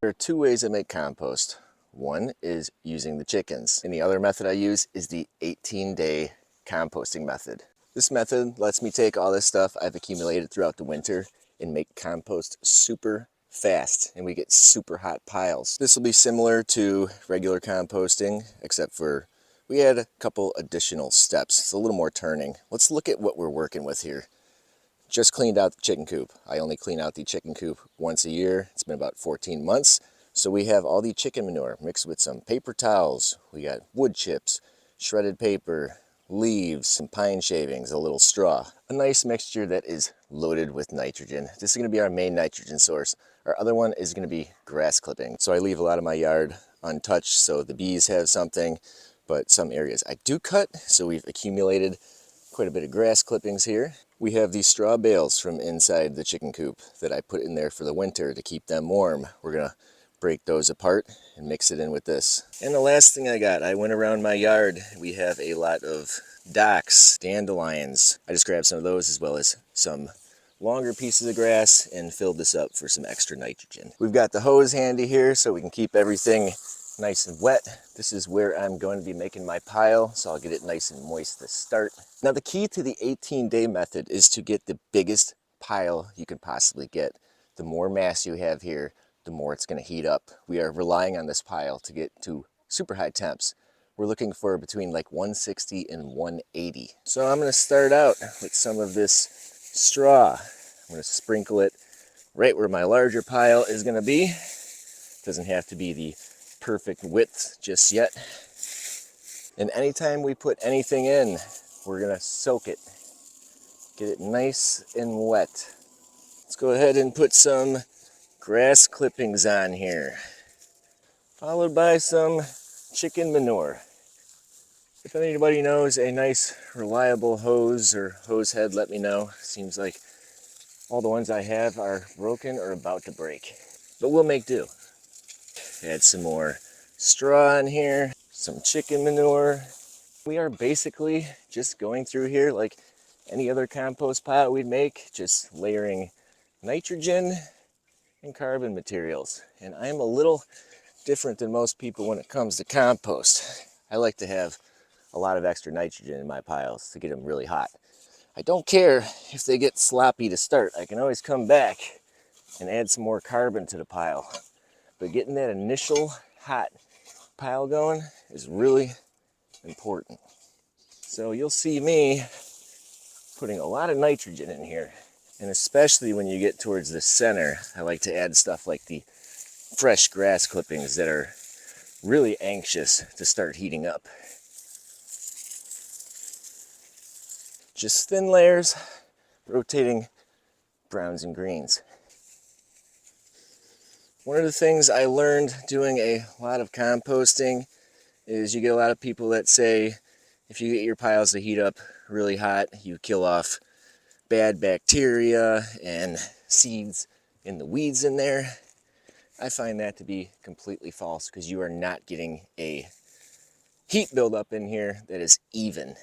There are two ways I make compost. One is using the chickens, and the other method I use is the 18-day composting method. This method lets me take all this stuff I've accumulated throughout the winter and make compost super fast, and we get super hot piles. This will be similar to regular composting, except for we add a couple additional steps. It's a little more turning. Let's look at what we're working with here. Just cleaned out the chicken coop. I only clean out the chicken coop once a year. It's been about 14 months. So we have all the chicken manure mixed with some paper towels. We got wood chips, shredded paper, leaves, some pine shavings, a little straw. A nice mixture that is loaded with nitrogen. This is going to be our main nitrogen source. Our other one is going to be grass clipping. So I leave a lot of my yard untouched so the bees have something, but some areas I do cut. So we've accumulated quite a bit of grass clippings here. We have these straw bales from inside the chicken coop that I put in there for the winter to keep them warm. We're gonna break those apart and mix it in with this. And the last thing I went around my yard. We have a lot of docks, dandelions. I just grabbed some of those as well as some longer pieces of grass and filled this up for some extra nitrogen. We've got the hose handy here so we can keep everything nice and wet. This is where I'm going to be making my pile, so I'll get it nice and moist to start. Now the key to the 18-day method is to get the biggest pile you can possibly get. The more mass you have here, the more it's going to heat up. We are relying on this pile to get to super high temps. We're looking for between like 160 and 180. So I'm going to start out with some of this straw. I'm going to sprinkle it right where my larger pile is going to be. It doesn't have to be the perfect width just yet. And anytime we put anything in, we're gonna soak it, get it nice and wet. Let's go ahead and put some grass clippings on here, followed by some chicken manure. If anybody knows a nice reliable hose or hose head, let me know. Seems like all the ones I have are broken or about to break, but we'll make do. Add some more straw in here, some chicken manure. We are basically just going through here like any other compost pile we'd make, just layering nitrogen and carbon materials. And I'm a little different than most people when it comes to compost. I like to have a lot of extra nitrogen in my piles to get them really hot. I don't care if they get sloppy to start. I can always come back and add some more carbon to the pile. But getting that initial hot pile going is really important. So you'll see me putting a lot of nitrogen in here. And especially when you get towards the center, I like to add stuff like the fresh grass clippings that are really anxious to start heating up. Just thin layers, rotating browns and greens. One of the things I learned doing a lot of composting is you get a lot of people that say if you get your piles to heat up really hot, you kill off bad bacteria and seeds in the weeds in there. I find that to be completely false because you are not getting a heat buildup in here that is even.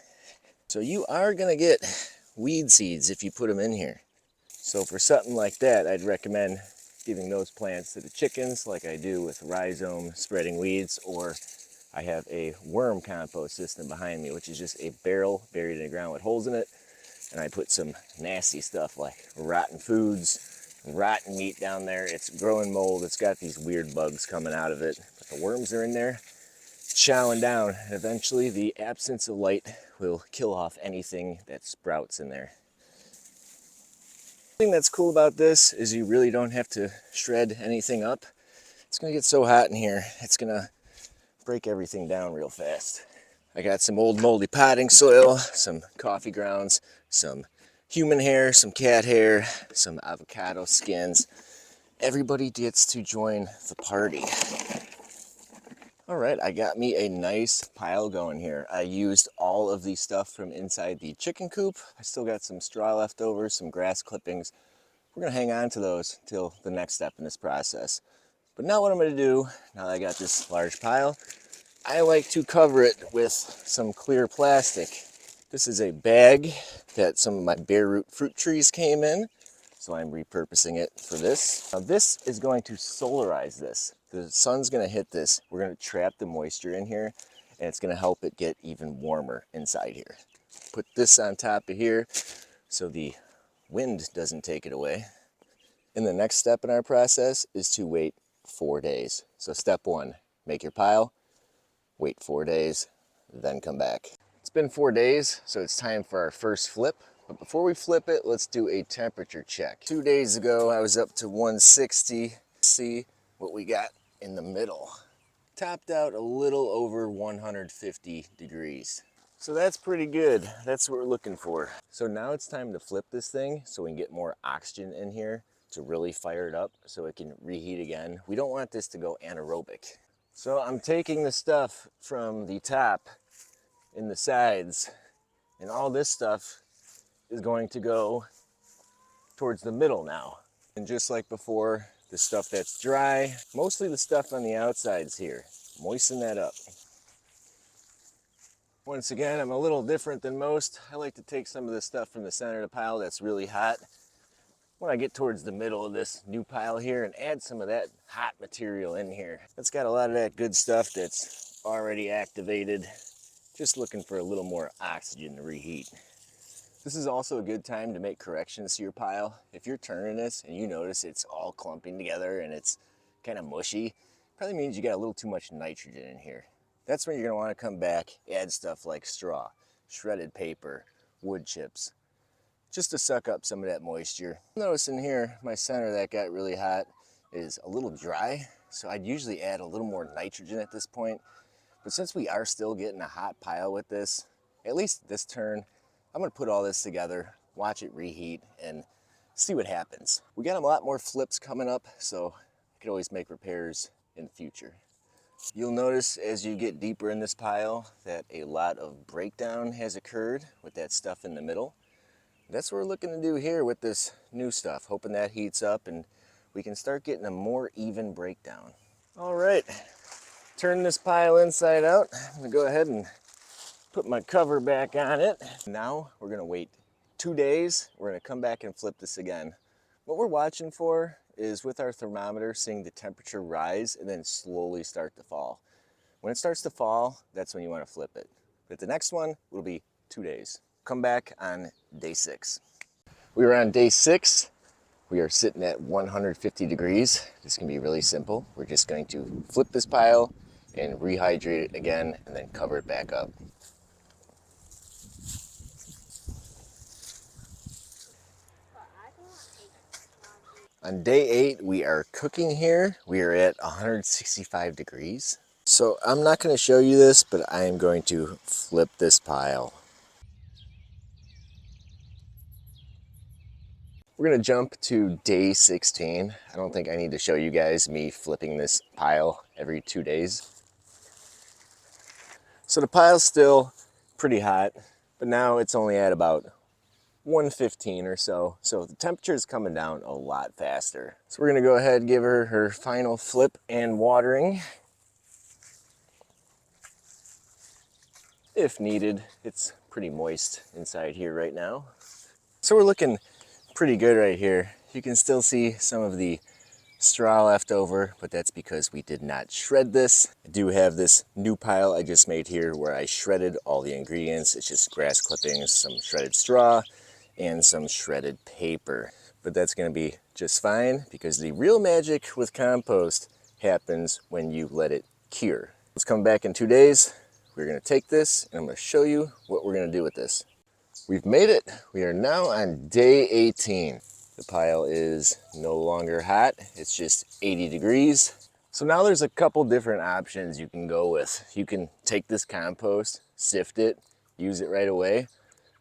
So you are going to get weed seeds if you put them in here. So for something like that, I'd recommend giving those plants to the chickens like I do with rhizome spreading weeds, or I have a worm compost system behind me, which is just a barrel buried in the ground with holes in it. And I put some nasty stuff like rotten foods, rotten meat down there. It's growing mold. It's got these weird bugs coming out of it. But the worms are in there chowing down. And eventually the absence of light will kill off anything that sprouts in there. The thing that's cool about this is you really don't have to shred anything up. It's going to get so hot in here, it's going to break everything down real fast. I got some old moldy potting soil, some coffee grounds, some human hair, some cat hair, some avocado skins. Everybody gets to join the party. All right, I got me a nice pile going here. I used all of the stuff from inside the chicken coop. I still got some straw left over, some grass clippings. We're gonna hang on to those till the next step in this process. But now what I'm gonna do, now that I got this large pile, I like to cover it with some clear plastic. This is a bag that some of my bare root fruit trees came in. so I'm repurposing it for this. Now this is going to solarize this. The sun's gonna hit this. We're gonna trap the moisture in here, and it's gonna help it get even warmer inside here. Put this on top of here so the wind doesn't take it away. And the next step in our process is to wait 4 days. So step 1, make your pile, wait 4 days, then come back. It's been 4 days, so it's time for our first flip. But before we flip it, let's do a temperature check. 2 days ago, I was up to 160. See what we got in the middle. Topped out a little over 150 degrees. So that's pretty good. That's what we're looking for. So now it's time to flip this thing so we can get more oxygen in here to really fire it up so it can reheat again. We don't want this to go anaerobic. So I'm taking the stuff from the top and the sides, and all this stuff is going to go towards the middle now. And just like before, the stuff that's dry, mostly the stuff on the outsides here, moisten that up. Once again, I'm a little different than most. I like to take some of the stuff from the center of the pile that's really hot when I get towards the middle of this new pile here and add some of that hot material in here. It's got a lot of that good stuff that's already activated. Just looking for a little more oxygen to reheat. This is also a good time to make corrections to your pile. If you're turning this and you notice it's all clumping together and it's kind of mushy, probably means you got a little too much nitrogen in here. That's when you're gonna wanna come back, add stuff like straw, shredded paper, wood chips, just to suck up some of that moisture. Notice in here, my center that got really hot is a little dry, so I'd usually add a little more nitrogen at this point. But since we are still getting a hot pile with this, at least this turn, I'm gonna put all this together, watch it reheat, and see what happens. We got a lot more flips coming up, so I could always make repairs in the future. You'll notice as you get deeper in this pile that a lot of breakdown has occurred with that stuff in the middle. That's what we're looking to do here with this new stuff, hoping that heats up and we can start getting a more even breakdown. All right, turn this pile inside out. I'm gonna go ahead and put my cover back on it. Now we're gonna wait 2 days. We're gonna come back and flip this again. What we're watching for is with our thermometer seeing the temperature rise and then slowly start to fall. When it starts to fall, that's when you want to flip it. But the next one will be 2 days. Come back on day 6. We are on day 6. We are sitting at 150 degrees. This can be really simple. We're just going to flip this pile and rehydrate it again and then cover it back up. On day 8, we are cooking here. We are at 165 degrees. So I'm not going to show you this, but I am going to flip this pile. We're going to jump to day 16. I don't think I need to show you guys me flipping this pile every 2 days. So the pile's still pretty hot, but now it's only at about 115 or so. So the temperature is coming down a lot faster. So we're gonna go ahead and give her her final flip and watering. If needed, it's pretty moist inside here right now. So we're looking pretty good right here. You can still see some of the straw left over, but that's because we did not shred this. I do have this new pile I just made here where I shredded all the ingredients. It's just grass clippings, some shredded straw, and some shredded paper. But that's going to be just fine because the real magic with compost happens when you let it cure. Let's come back in 2 days. We're going to take this and I'm going to show you what we're going to do with this. We've made it. We are now on day 18. The pile is no longer hot. It's just 80 degrees. So now there's a couple different options you can go with. You can take this compost, sift it, use it right away,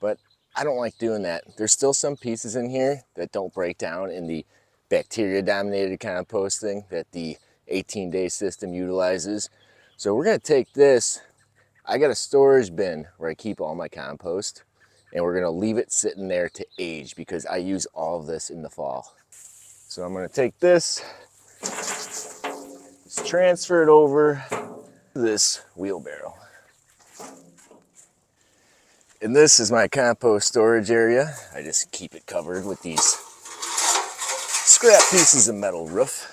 but I don't like doing that. There's still some pieces in here that don't break down in the bacteria-dominated composting that the 18-day system utilizes. So we're gonna take this. I got a storage bin where I keep all my compost, and we're gonna leave it sitting there to age because I use all of this in the fall. So I'm gonna take this, just transfer it over to this wheelbarrow. And this is my compost storage area. I just keep it covered with these scrap pieces of metal roof.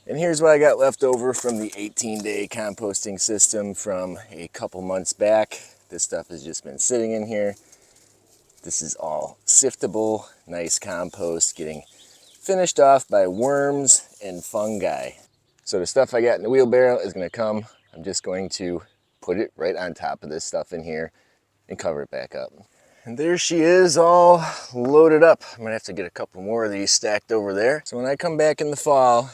And here's what I got left over from the 18-day composting system from a couple months back. This stuff has just been sitting in here. This is all siftable, nice compost getting finished off by worms and fungi. So the stuff I got in the wheelbarrow is going to come. I'm just going to put it right on top of this stuff in here and cover it back up. And there she is, all loaded up. I'm going to have to get a couple more of these stacked over there. So when I come back in the fall,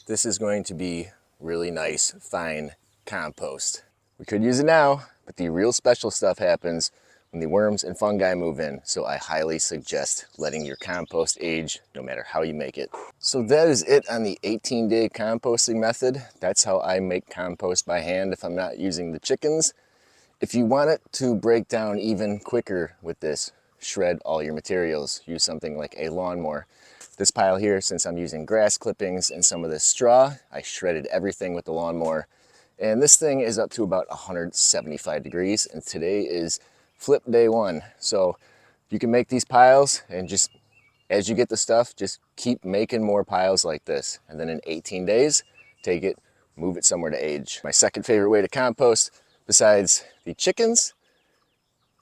this is going to be really nice, fine compost. We could use it now, but the real special stuff happens when the worms and fungi move in. So I highly suggest letting your compost age no matter how you make it. So that is it on the 18-day composting method. That's how I make compost by hand if I'm not using the chickens. If you want it to break down even quicker with this, shred all your materials. Use something like a lawnmower. This pile here, since I'm using grass clippings and some of this straw, I shredded everything with the lawnmower. And this thing is up to about 175 degrees, and today is flip day 1. So you can make these piles, and just as you get the stuff, just keep making more piles like this. And then in 18 days, take it, move it somewhere to age. My second favorite way to compost, besides the chickens.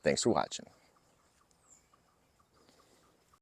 Thanks for watching.